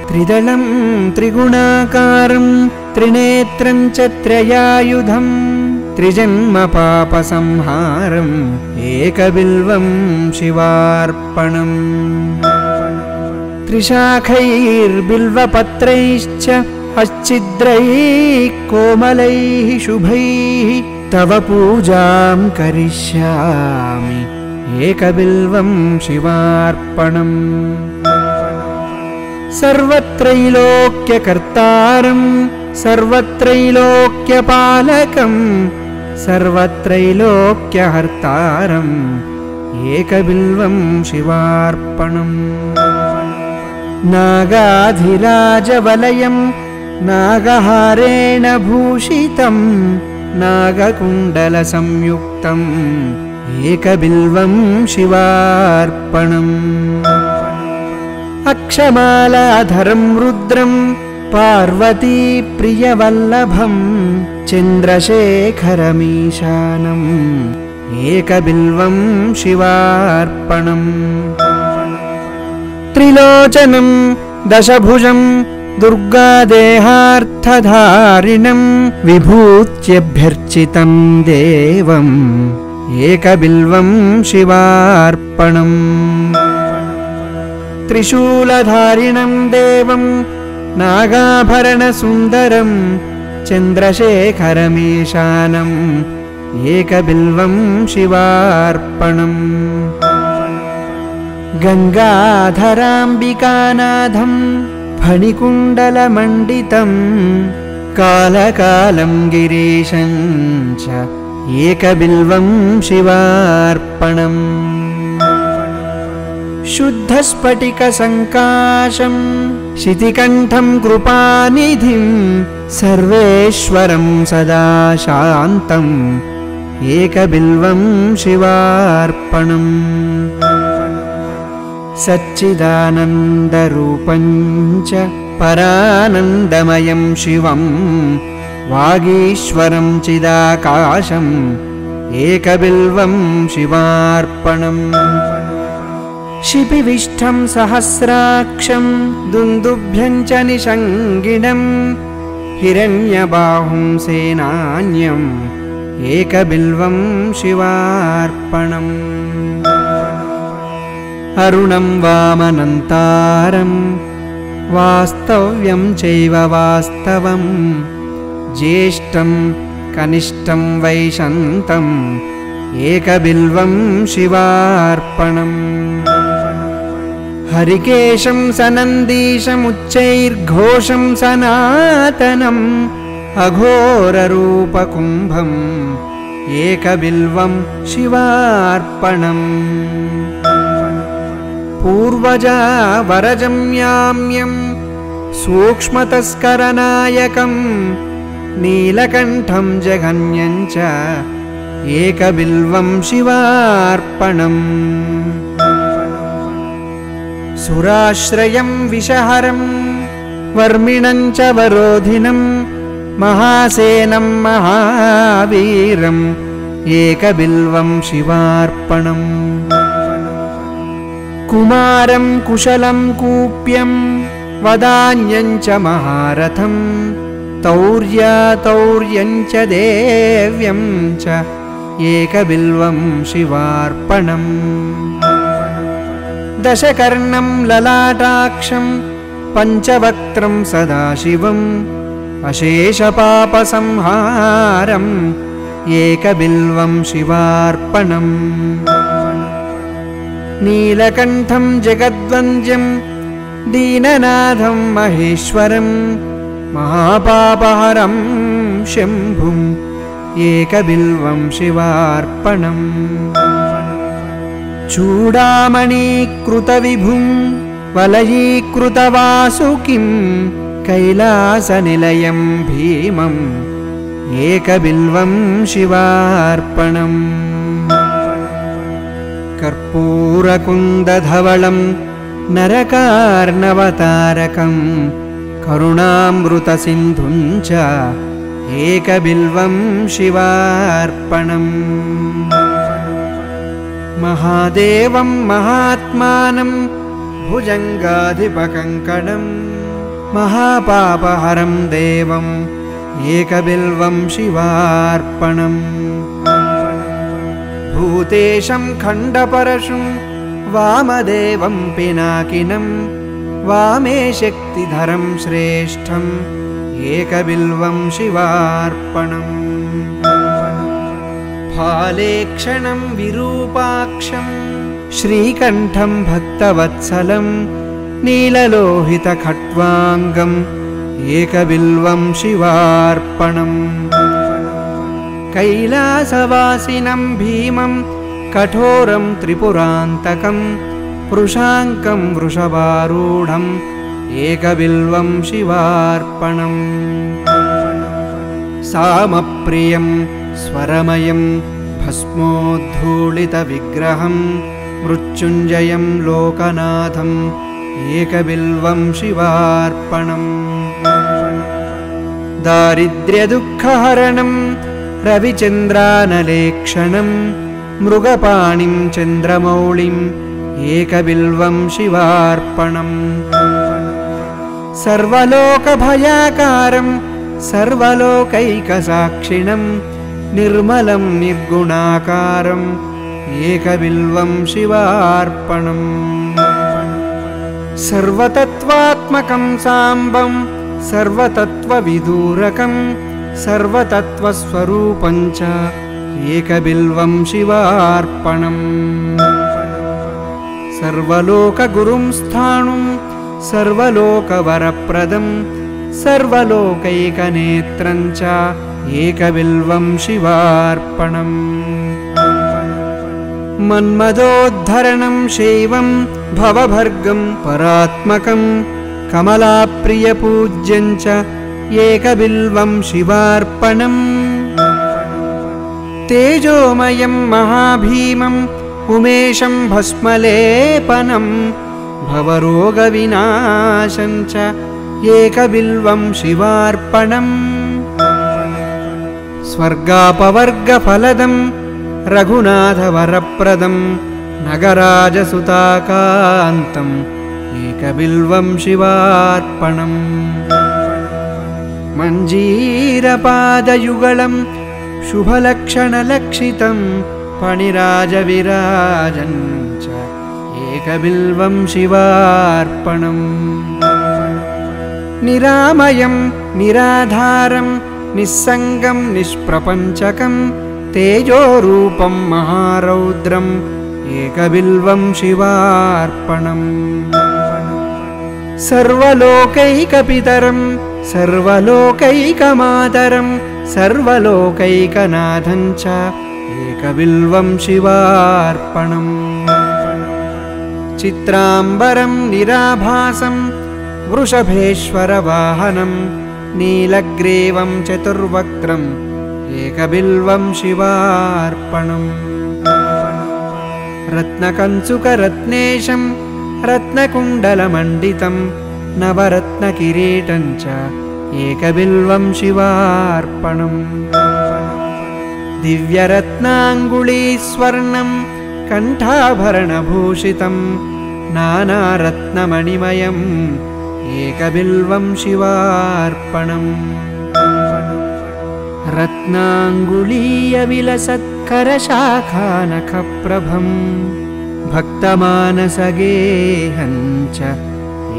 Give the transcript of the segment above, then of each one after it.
त्रिदलं त्रिगुणाकारं त्रिनेत्रं च त्रयायुधं त्रिजन्मपापसंहारम् एकबिल्वं शिवार्पणम् त्रिशाखैर्बिल्वपत्रैश्च अच्छिद्रैः कोमलैः शुभैः तव पूजां करिष्यामि एकबिल्वं शिवार्पणम् सर्वत्रैलोक्यकर्तारं सर्वत्रैलोक्यपालकं सर्वत्रैलोक्यहर्तारम् एकबिल्वं शिवार्पणम् नागाधिराजवलयं नागहारेण भूषितं नागकुण्डलसंयुक्तम् एकबिल्वं शिवार्पणम् अक्षमालाधरं रुद्रं पार्वतीप्रियवल्लभं चन्द्रशेखरमीशानम् एकबिल्वं शिवार्पणम् त्रिलोचनं दशभुजं दुर्गादेहार्थधारिणं विभूत्यभ्यर्चितं देवम् एकबिल्वं शिवार्पणम् त्रिशूलधारिणं देवं नागाभरणसुन्दरं चन्द्रशेखरमीशानम् एकबिल्वं शिवार्पणम् गंगाधराम्बिकानाथं फणिकुण्डलमण्डितं कालकालं गिरीशं च एकबिल्वं शिवार्पणम् शुद्धस्फटिकसङ्काशं शितिकण्ठं कृपानिधिं सर्वेश्वरं सदा शान्तम् एकबिल्वं शिवार्पणम् सच्चिदानन्दरूपं च परानन्दमयं शिवं वागीश्वरं चिदाकाशम् एकबिल्वं शिवार्पणम् शिपिविष्ठं सहस्राक्षं दुन्दुभ्यं च निषङ्गिणं हिरण्यबाहुं सेनान्यम् एकबिल्वं शिवार्पणम् अरुणं वामनन्तारं वास्तव्यं चैव वास्तवं ज्येष्ठं कनिष्ठं वैशन्तम् एकबिल्वं शिवार्पणम् हरिकेशं सनन्दीशमुच्चैर्घोषं सनातनम् अघोररूपकुम्भम् एकबिल्वं शिवार्पणम् पूर्वजा वरजं याम्यं सूक्ष्मतस्करनायकं नीलकण्ठं जघन्यं च एकबिल्वं शिवार्पणम् सुराश्रयं विषहरं वर्मिणं च वरोधिनं महासेनं महावीरम् एकबिल्वं शिवार्पणम् कुमारं कुशलं कूप्यं वदान्यं च महारथं तौर्यं च देव्यं च एकबिल्वं शिवार्पणम् दशकर्णं ललाटाक्षं पञ्चवक्त्रं सदाशिवम् अशेषपापसंहारम् एकबिल्वं शिवार्पणम् नीलकण्ठं जगद्वन्द्यं दीननाथं महेश्वरं महापापहरं शम्भुम् एकबिल्वं शिवार्पणम् चूडामणीकृतविभुं वलयीकृतवासुकिं कैलासनिलयं भीमम् एकबिल्वं शिवार्पणम् कर्पूरकुन्दधवलं नरकार्णवतारकं करुणामृतसिन्धुं च एकबिल्वं शिवार्पणम् महादेवं महात्मानं भुजङ्गाधिपकङ्कणं महापापहरं देवम् एकबिल्वं शिवार्पणम् भूतेशं खण्डपरशुं वामदेवं पिनाकिनं वामे शक्तिधरं श्रेष्ठम् एकबिल्वं शिवार्पणम् फालेक्षणं विरूपाक्षं श्रीकण्ठं भक्तवत्सलं नीललोहितखट्वाङ्गम् एकबिल्वं शिवार्पणम् कैलासवासिनं भीमं कठोरं त्रिपुरान्तकं वृषाङ्कं वृषभारूढम् एकबिल्वं शिवार्पणम् सामप्रियं स्वरमयं भस्मोद्धूलितविग्रहं मृत्युञ्जयं लोकनाथम् एकबिल्वं शिवार्पणम् दारिद्र्यदुःखहरणं रविचन्द्रानलेक्षणं मृगपाणिं चन्द्रमौळिम् एकबिल्वं शिवार्पणम् सर्वलोकभयाकारं सर्वलोकैकसाक्षिणं निर्मलं निर्गुणाकारम् एकबिल्वं शिवार्पणम् सर्वतत्त्वात्मकं साम्बं सर्वतत्त्वविदूरकं सर्वतत्त्वस्वरूपं च एकबिल्वं शिवार्पणम् सर्वलोकगुरुं स्थाणुं सर्वलोकवरप्रदं सर्वलोकैकनेत्रं च एकबिल्वं शिवार्पणम् मन्मदोद्धरणं शैवं भवभर्गं परात्मकं कमलाप्रियपूज्यं च एकबिल्वं शिवार्पणम् तेजोमयं महाभीमम् उमेशं भस्मलेपनं भवरोगविनाशं च एकबिल्वं शिवार्पणम् स्वर्गापवर्गफलदं रघुनाथवरप्रदं नगराजसुताकान्तम् एकबिल्वं शिवार्पणम् मञ्जीरपादयुगलं शुभलक्षणलक्षितं फणिराजविराजं च एकबिल्वं शिवार्पणम् निरामयं निराधारं निस्सङ्गं निष्प्रपञ्चकं तेजोरूपं महारौद्रम् एकबिल्वं शिवार्पणम् सर्वलोकैकपितरं सर्वलोकैकमातरं सर्वलोकैकनाथं च एकबिल्वं शिवार्पणम् चित्राम्बरं निराभासं वृषभेश्वरवाहनं नीलग्रीवं चतुर्वक्त्रम् एकबिल्वं शिवार्पणम् रत्नकंचुकरत्नेशं रत्नकुण्डलमण्डितं नवरत्नकिरीटं च एकबिल्वं शिवार्पणम् दिव्यरत्नाङ्गुलीस्वर्णं कण्ठाभरणभूषितं नानारत्नमणिमयम् एकबिल्वं शिवार्पणम् रत्नाङ्गुलीयविलसत्करशाखानखप्रभं भक्तमानसगेहं च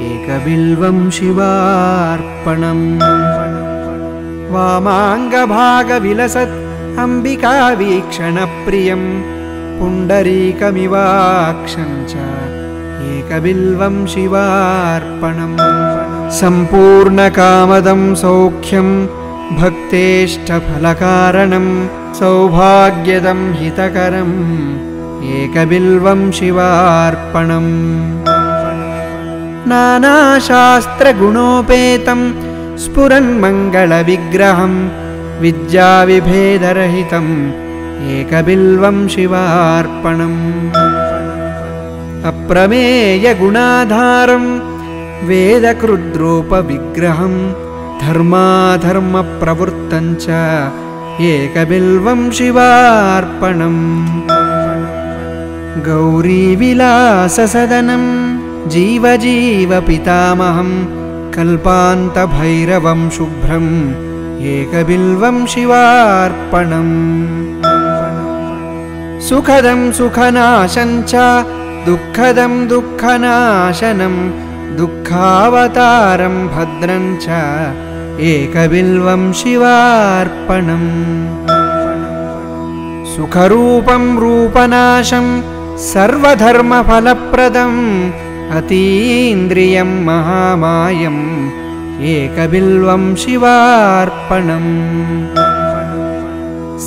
एकबिल्वं शिवार्पणम् वामाङ्गभागविलसत् अम्बिकावीक्षणप्रियं पुण्डरीकमिवाक्षं च एकबिल्वं शिवार्पणम् सम्पूर्णकामदं सौख्यं भक्तेष्टफलकारणं सौभाग्यदं हितकरम् एकबिल्वं शिवार्पणम् नानाशास्त्रगुणोपेतं स्फुरन्मङ्गलविग्रहं विद्याविभेदरहितम् एकबिल्वं शिवार्पणम् अप्रमेयगुणाधारं वेदकृद्रूपविग्रहं धर्माधर्मप्रवृत्तं च एकबिल्वं शिवार्पणम् गौरीविलाससदनं जीवजीवपितामहं कल्पान्तभैरवं शुभ्रम् एकबिल्वं शिवार्पणम् सुखदं सुखनाशं च दुःखदं दुःखनाशनं दुःखावतारं भद्रं च एकबिल्वं शिवार्पणम् सुखरूपं रूपनाशं सर्वधर्मफलप्रदम् अतीन्द्रियं महामायम् एकबिल्वं शिवार्पणम्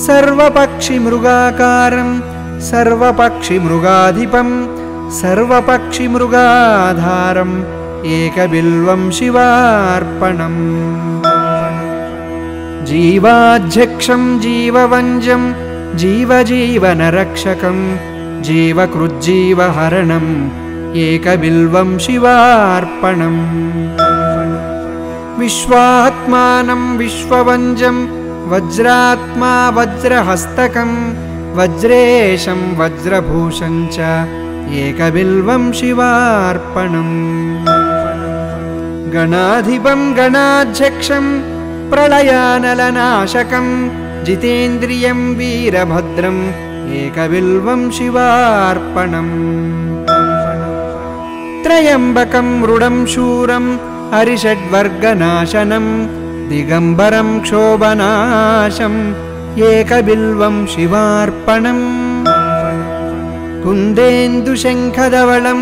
सर्वपक्षिमृगाकारं सर्वपक्षिमृगाधिपं सर्वपक्षिमृगाधारम् एकबिल्वं शिवार्पणम् जीवाध्यक्षं जीववञ्जं जीवजीवनरक्षकं जीवकृज्जीवहरणम् एकबिल्वं शिवार्पणम् विश्वात्मानं विश्ववञ्जं वज्रात्मा वज्रहस्तकं वज्रेशं वज्रभूषं च एकबिल्वं शिवार्पणम् गणाधिपं गणाध्यक्षं प्रलयानलनाशकं जितेन्द्रियं वीरभद्रम् एकबिल्वं शिवार्पणम् त्रयम्बकं मृडं शूरं हरिषड्वर्गनाशनं दिगम्बरं क्षोभनाशम् एकबिल्वं शिवार्पणम् कुन्देन्दुशङ्खधवलं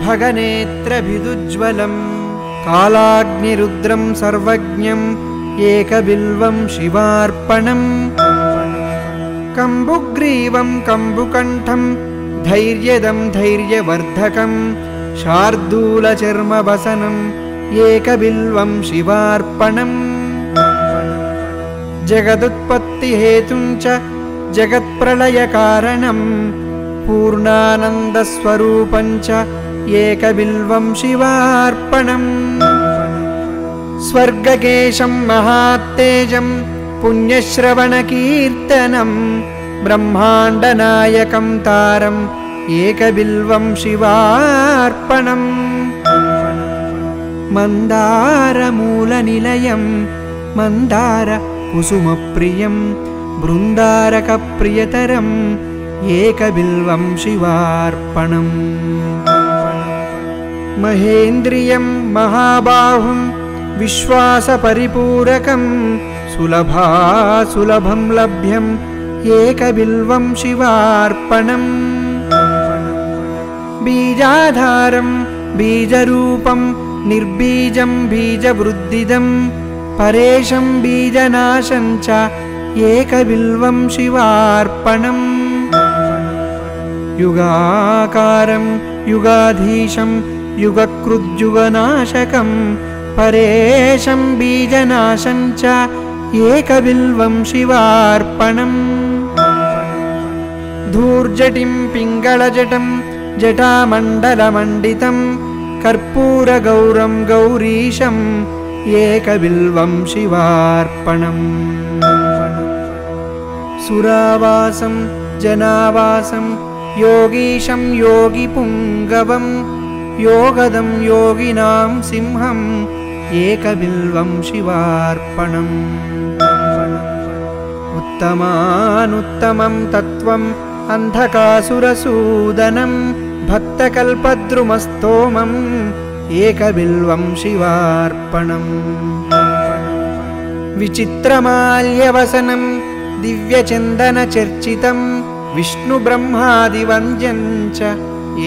भगनेत्रभिदुज्ज्वलं कालाग्निरुद्रं सर्वज्ञम् एकबिल्वं शिवार्पणम् कम्बुग्रीवं कम्बुकण्ठं धैर्यदं धैर्यवर्धकं शार्दूलचर्मवसनम् एकबिल्वं शिवार्पणम् जगदुत्पत्तिहेतुं च जगत्प्रलयकारणं पूर्णानन्दस्वरूपं च एकबिल्वं शिवार्पणम् स्वर्गकेशं महात्तेजं पुण्यश्रवणकीर्तनं ब्रह्माण्डनायकं तारम् एकबिल्वं शिवार्पणम् मन्दारमूलनिलयं मन्दारकुसुमप्रियं बृन्दारकप्रियतरम् एकबिल्वं शिवार्पणम् महेन्द्रियं महाबाहुं विश्वासपरिपूरकं सुलभं लभ्यम् एकबिल्वं शिवार्पणम् बीजाधारं बीजरूपं निर्बीजं बीजवृद्धिदं परेशं बीजनाशं च एकबिल्वं शिवार्पणम् युगाकारं युगाधीशं युगकृद्युगनाशकं परेशं बीजनाशं च एकबिल्वं शिवार्पणम् धूर्जटिं पिङ्गलजटं जटामण्डलमण्डितं कर्पूरगौरं गौरीशम् एकबिल्वं शिवार्पणम् सुरावासं जनावासं योगीशं योगिपुङ्गवं योगदं योगिनां सिंहम् एकबिल्वं शिवार्पणम् उत्तमानुत्तमं तत्त्वम् अन्धकासुरसूदनं भक्तकल्पद्रुमस्तोमम् एकबिल्वं शिवार्पणम् विचित्रमाल्यवसनं दिव्यचन्दनचर्चितं विष्णुब्रह्मादिवन्द्यं च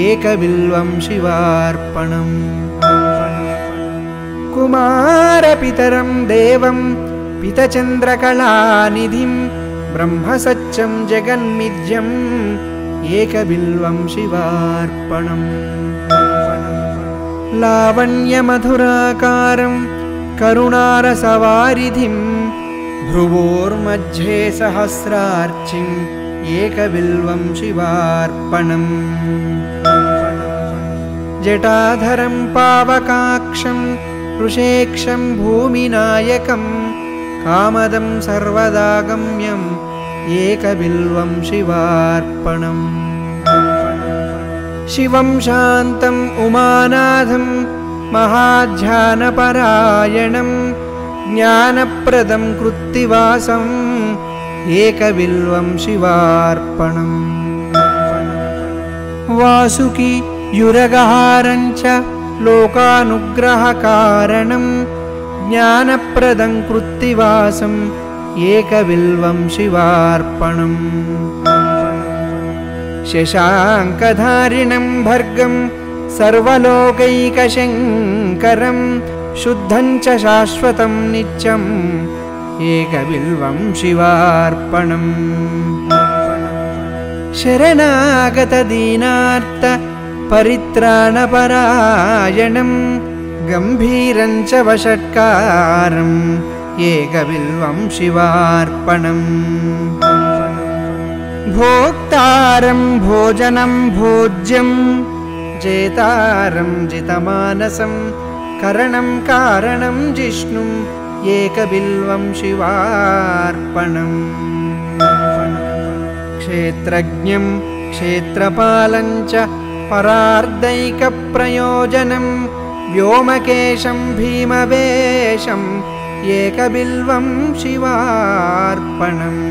एकबिल्वं शिवार्पणम् कुमारपितरं देवं पितचन्द्रकलानिधिं ब्रह्मसत्यं जगन्मिथ्यम् एकबिल्वं शिवार्पणम् लावण्यमधुराकारं करुणारसवारिधिं भ्रुवोर्मध्ये सहस्रार्चिम् एकबिल्वं शिवार्पणम् जटाधरं पावकाक्षं ऋषेक्षं भूमिनायकं कामदं सर्वदागम्यम् एकबिल्वं शिवार्पणम् शिवं शान्तं उमानाथं महाध्यानपरायणं ज्ञानप्रदं कृत्तिवासं एकबिल्वं शिवार्पणम् वासुकी युरगहारं च लोकानुग्रहकारणं ज्ञानप्रदं कृत्तिवासं एकबिल्वं शिवार्पणम् शशाङ्कधारिणं भर्गं सर्वलोकैकशङ्करं शुद्धं च शाश्वतं नित्यम् एकबिल्वं शिवार्पणम् शरणागतदीनार्त परित्राणपरायणं गम्भीरं च वषट्कारम् एकबिल्वं शिवार्पणम् भोक्तारं भोजनं भोज्यं जेतारं जितमानसं करणं कारणं जिष्णुम् एकबिल्वं शिवार्पणम् क्षेत्रज्ञं क्षेत्रपालं च परार्दैकप्रयोजनं व्योमकेशं भीमवेशम् एकबिल्वं शिवार्पणम्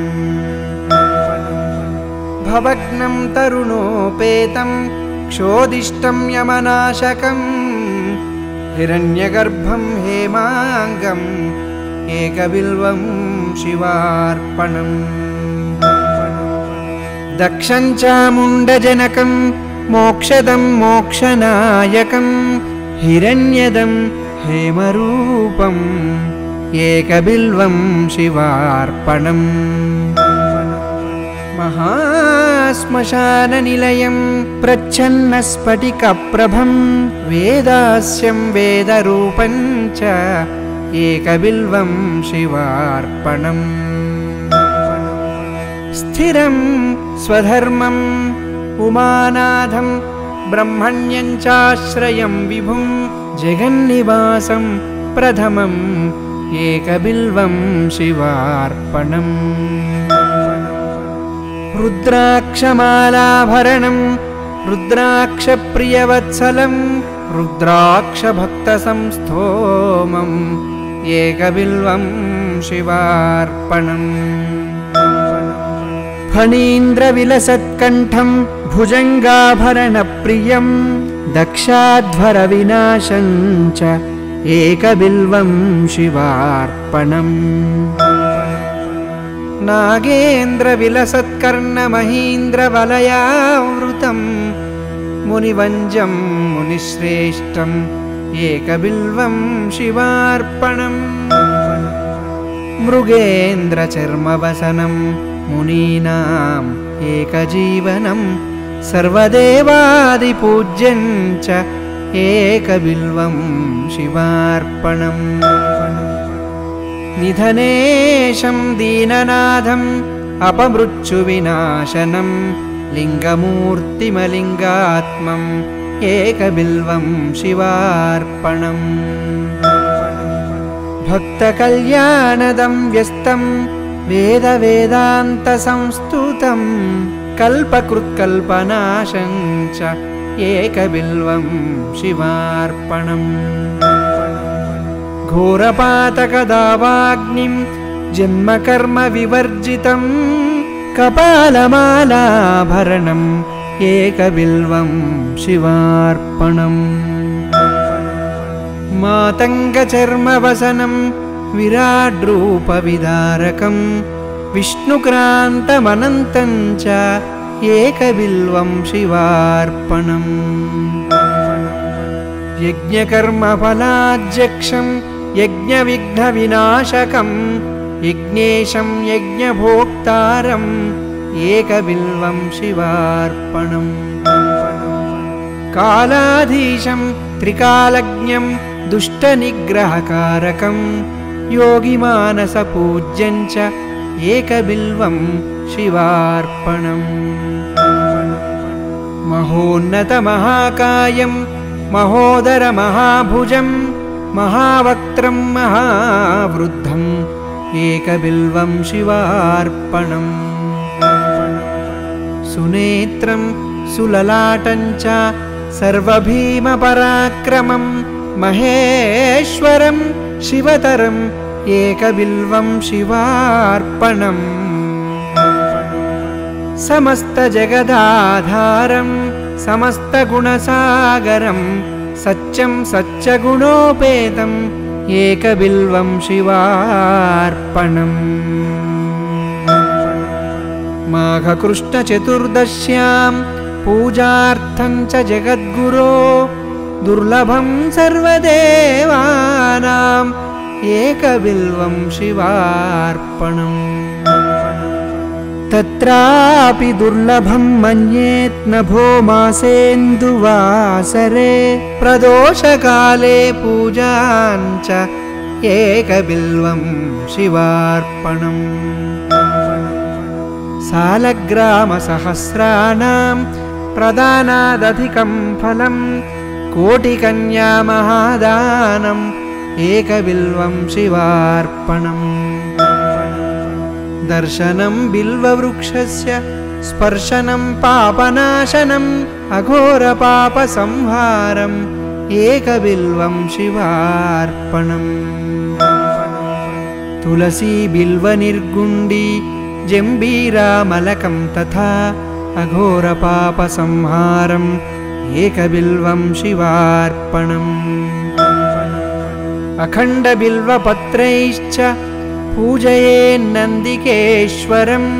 भवग्नं तरुणोपेतं क्षोदिष्टं यमनाशकं हिरण्यगर्भं हेमाङ्गम् एकबिल्वं शिवार्पणम् दक्षं चामुण्डजनकं मोक्षदं मोक्षनायकं हिरण्यदं हेमरूपम् एकबिल्वं शिवार्पणम् महाश्मशाननिलयं प्रच्छन्नस्फटिकप्रभं वेदास्यं वेदरूपं च एकबिल्वं शिवार्पणम् स्थिरं स्वधर्मम् उमानाथं ब्रह्मण्यं चाश्रयं विभुं जगन्निवासं प्रथमम् एकबिल्वं शिवार्पणम् रुद्राक्षमालाभरणं रुद्राक्षप्रियवत्सलं रुद्राक्षभक्तसंस्थोमम् एकबिल्वं शिवार्पणम् फणीन्द्रविलसत्कण्ठं भुजङ्गाभरणप्रियं दक्षाध्वरविनाशं च एकबिल्वं शिवार्पणम् नागेन्द्रविलसत्कर्णमहीन्द्रवलयावृतं मुनिवञ्जं मुनिश्रेष्ठम् एकबिल्वं शिवार्पणम् मृगेन्द्रचर्मवसनं मुनीनाम् एकजीवनं सर्वदेवादिपूज्यं च एकबिल्वं शिवार्पणम् निधनेशं दीननाथम् अपमृत्युविनाशनं लिङ्गमूर्तिमलिङ्गात्मम् एकबिल्वं शिवार्पणम् भक्तकल्याणदं व्यस्तं वेदवेदान्तसंस्तुतं कल्पकृत्कल्पनाशं च एकबिल्वं शिवार्पणम् घोरपातकदावाग्निं जन्मकर्मविवर्जितं कपालमालाभरणम् एकबिल्वं शिवार्पणम् मातङ्गचर्मवसनं विराड्रूपविदारकं विष्णुक्रान्तमनन्तं च एकबिल्वं शिवार्पणम् यज्ञकर्मफलाध्यक्षं यज्ञविघ्नविनाशकं यज्ञेशं यज्ञभोक्तारम् एकबिल्वं शिवार्पणम् कालाधीशं त्रिकालज्ञं दुष्टनिग्रहकारकं योगिमानसपूज्यं च एकबिल्वं शिवार्पणम् महोन्नतमहाकायं महोदरमहाभुजं महावक्त्रं महावृद्धम् एकबिल्वं शिवार्पणम् सुनेत्रं सुललाटं च सर्वभीमपराक्रमं महेश्वरं शिवतरं एकबिल्वं शिवार्पणम् समस्तजगदाधारं समस्तगुणसागरं सत्यं सच्चगुणोपेतं एकबिल्वं शिवार्पणम् माघकृष्णचतुर्दश्यां पूजार्थं च जगद्गुरो दुर्लभं सर्वदेवानाम् एकबिल्वं शिवार्पणम् तत्रापि दुर्लभं मन्येत् नभो मासेन्दुवासरे प्रदोषकाले पूजां च एकबिल्वं शिवार्पणम् सालग्रामसहस्राणां प्रदानादधिकं फलं कोटिकन्यामहादानम् एकबिल्वं शिवार्पणम् दर्शनं बिल्ववृक्षस्य स्पर्शनं पापनाशनम् अघोरपापसंहारम् एकबिल्वं शिवार्पणम् तुलसी बिल्वनिर्गुण्डी जम्बीरामलकं तथा अघोरपापसंहारम् एकबिल्वं शिवार्पणम् अखण्डबिल्वपत्रैश्च पूजयेन्नन्दिकेश्वरम्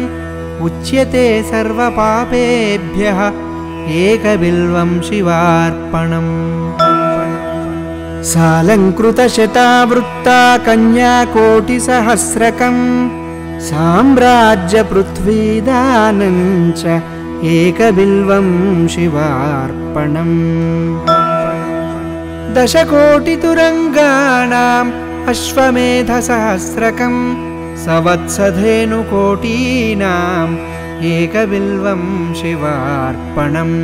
उच्यते सर्वपापेभ्यः एकबिल्वं शिवार्पणम् सालङ्कृतशतावृत्ता कन्याकोटिसहस्रकम् साम्राज्यपृथ्वीदानं च एकबिल्वं शिवार्पणम् दशकोटितुरङ्गाणाम् अश्वमेधसहस्रकं सवत्सधेनुकोटीनाम् एकबिल्वं शिवार्पणम्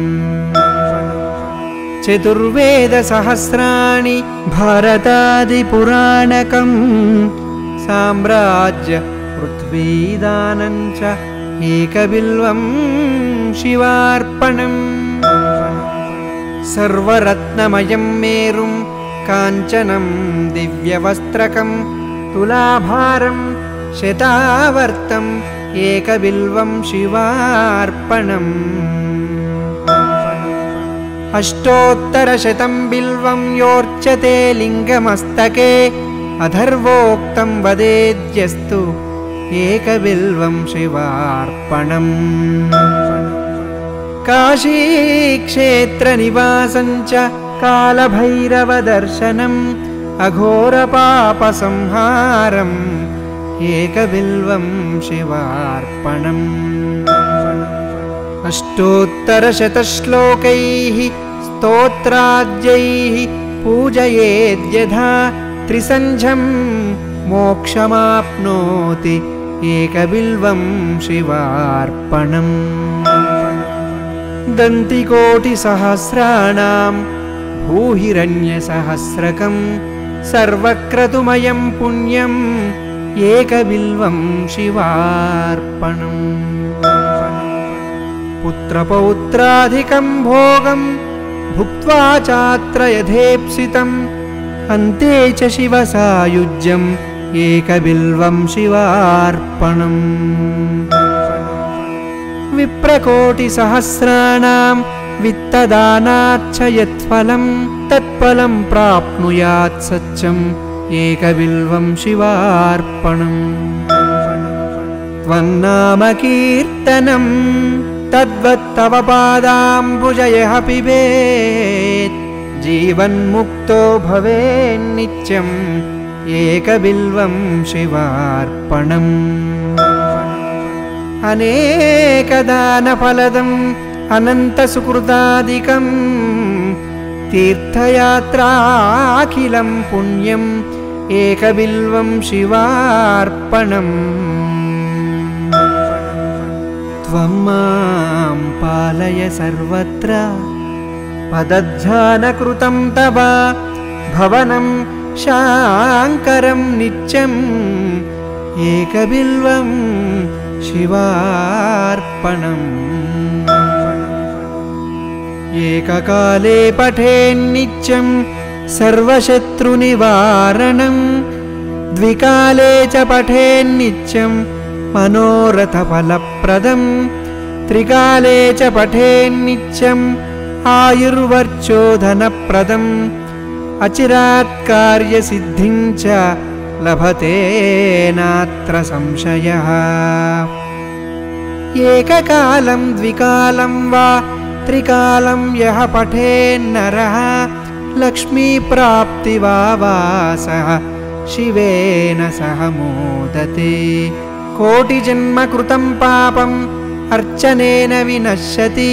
चतुर्वेदसहस्राणि भारतादिपुराणकं साम्राज्य पृथ्वीदानं च एकबिल्वं शिवार्पणम् सर्वरत्नमयं मेरुं काञ्चनं दिव्यवस्त्रकं तुलाभारं शतावर्तम् एकबिल्वं शिवार्पणम् अष्टोत्तरशतं बिल्वं योर्चते लिङ्गमस्तके अथर्वोक्तं वदेद्यस्तु एकबिल्वं शिवार्पणम् काशीक्षेत्रनिवासं च कालभैरवदर्शनम् अघोरपापसंहारम् एकबिल्वं शिवार्पणम् अष्टोत्तरशतश्लोकैः स्तोत्राद्यैः पूजयेद्यथा त्रिसन्ध्यं मोक्षमाप्नोति एकबिल्वं शिवार्पणम् दन्तिकोटिसहस्राणां भूहिरण्यसहस्रकं सर्वक्रतुमयं पुण्यम् एकबिल्वं शिवार्पणम् पुत्रपौत्राधिकं भोगं भुक्त्वा चात्र यथेप्सितम् अन्ते च शिवसायुज्यम् एकबिल्वं शिवार्पणम् विप्रकोटिसहस्राणां वित्तदानाच्च यत्फलं तत्फलं प्राप्नुयात् सत्यम् एकबिल्वं शिवार्पणम् त्वन्नामकीर्तनं तद्वत्तव पादाम्बुजयः पिबेत् जीवन्मुक्तो भवेन्नित्यम् एकबिल्वं शिवार्पणम् अनेकदानफलदम् अनन्तसुकृतादिकम् तीर्थयात्राखिलं पुण्यम् एकबिल्वं शिवार्पणम् त्वं मां पालय सर्वत्र पदध्यानकृतं तव भवनं शाङ्करं नित्यम् एकबिल्वं शिवार्पणम् एककाले पठेन्नित्यं सर्वशत्रुनिवारणं द्विकाले च पठेन्नित्यं मनोरथफलप्रदं त्रिकाले च पठेन्नित्यम् आयुर्वर्चोधनप्रदम् अचिरात् कार्यसिद्धिं च लभते नात्र संशयः। एककालं द्विकालं वा त्रिकालं यः पठेन्नरः लक्ष्मीप्राप्तिवासः शिवेन सह मोदते। कोटिजन्म कृतं पापम् अर्चनेन विनश्यति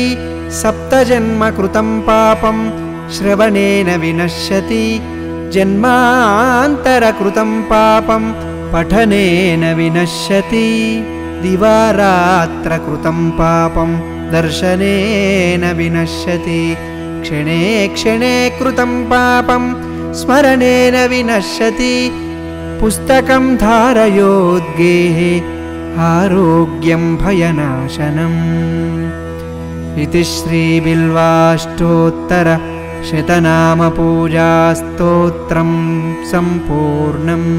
सप्तजन्म कृतं पापं श्रवणेन विनश्यति जन्मान्तरकृतं पापं पठनेन विनश्यति दिवारात्रकृतं पापं दर्शनेन विनश्यति क्षणे क्षणे कृतं पापं स्मरणेन विनश्यति पुस्तकं धारयोद्गेहे आरोग्यं भयनाशनम्। इति श्रीबिल्वाष्टोत्तर शतनामपूजास्तोत्रं सम्पूर्णम्।